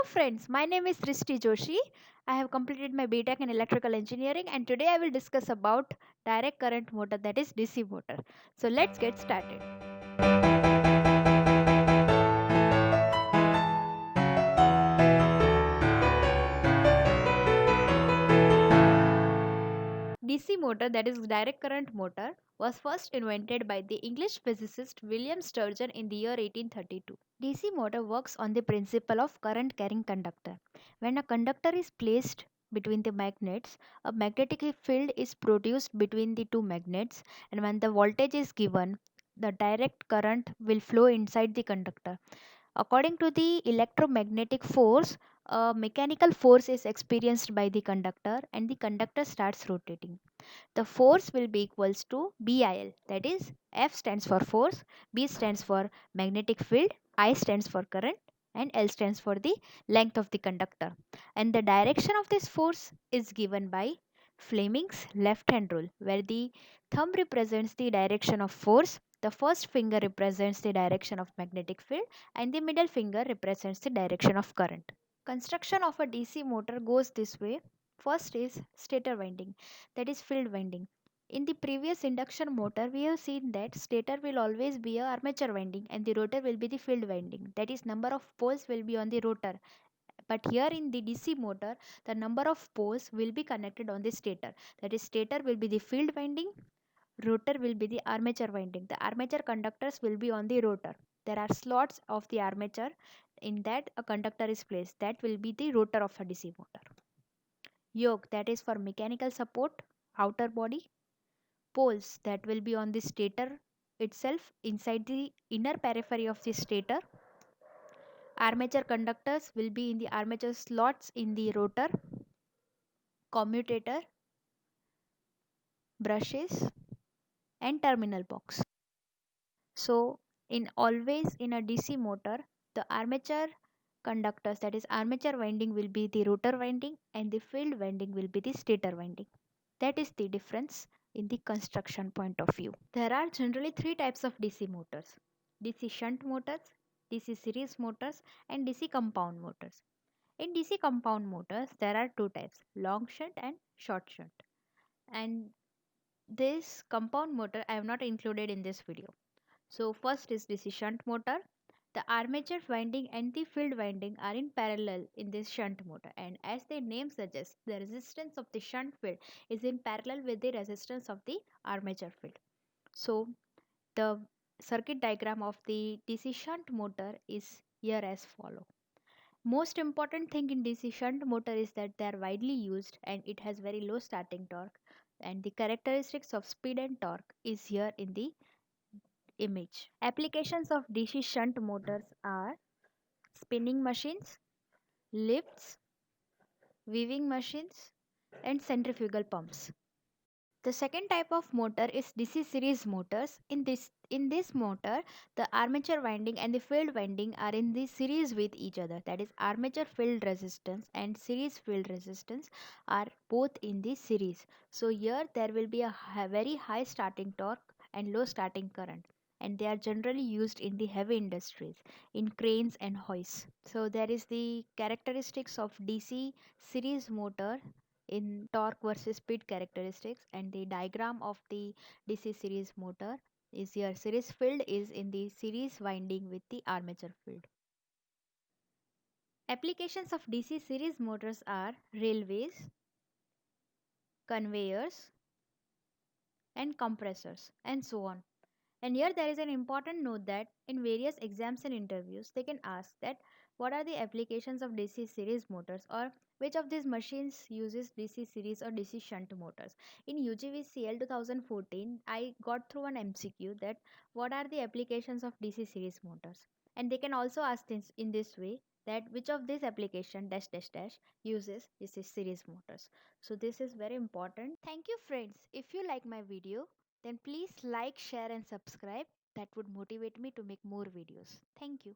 Hello friends, my name is Srishti Joshi. I have completed my BTech in electrical engineering and today I will discuss about direct current motor, that is DC motor. So let's get started. DC motor, that is direct current motor, was first invented by the English physicist William Sturgeon in the year 1832. DC motor works on the principle of current carrying conductor. When a conductor is placed between the magnets, a magnetic field is produced between the two magnets, and when the voltage is given, the direct current will flow inside the conductor. According to the electromagnetic force, a mechanical force is experienced by the conductor and the conductor starts rotating. The force will be equals to BIL, that is F stands for force, B stands for magnetic field, I stands for current, and L stands for the length of the conductor. And the direction of this force is given by Fleming's left hand rule, where the thumb represents the direction of force, the first finger represents the direction of magnetic field, and the middle finger represents the direction of current. Construction of a DC motor goes this way. First is stator winding, that is field winding. In the previous induction motor, we have seen that stator will always be a armature winding and the rotor will be the field winding. That is, number of poles will be on the rotor. But here in the DC motor, the number of poles will be connected on the stator. That is, stator will be the field winding, rotor will be the armature winding. The armature conductors will be on the rotor. There are slots of the armature in that a conductor is placed. That will be the rotor of a DC motor. Yoke, that is for mechanical support, outer body. Poles, that will be on the stator itself inside the inner periphery of the stator. Armature conductors will be in the armature slots in the rotor. Commutator, brushes, and terminal box. So in always in a DC motor, the armature conductors, that is armature winding, will be the rotor winding and the field winding will be the stator winding. That is the difference in the construction point of view. There are generally three types of DC motors: DC shunt motors, DC series motors, and DC compound motors. In DC compound motors, there are two types: long shunt and short shunt. And this compound motor I have not included in this video. So first is DC shunt motor. The armature winding and the field winding are in parallel in this shunt motor, and as the name suggests, the resistance of the shunt field is in parallel with the resistance of the armature field. So the circuit diagram of the DC shunt motor is here as follow. Most important thing in DC shunt motor is that they are widely used and it has very low starting torque, and the characteristics of speed and torque is here in the image. Applications of DC shunt motors are spinning machines, lifts, weaving machines, and centrifugal pumps. The second type of motor is DC series motors. In this motor, the armature winding and the field winding are in the series with each other. That is, armature field resistance and series field resistance are both in the series. So here there will be a very high starting torque and low starting current, and they are generally used in the heavy industries, in cranes and hoists. So there is the characteristics of DC series motor in torque versus speed characteristics, and the diagram of the DC series motor is here. Series field is in the series winding with the armature field. Applications of DC series motors are railways, conveyors, and compressors, and so on. And here there is an important note that in various exams and interviews, they can ask that what are the applications of DC series motors, or which of these machines uses DC series or DC shunt motors. In UGVCL 2014, I got through an MCQ that what are the applications of DC series motors. And they can also ask this in this way, that which of these application dash dash dash uses DC series motors. So this is very important. Thank you friends. If you like my video, then please like, share, and subscribe. That would motivate me to make more videos. Thank you.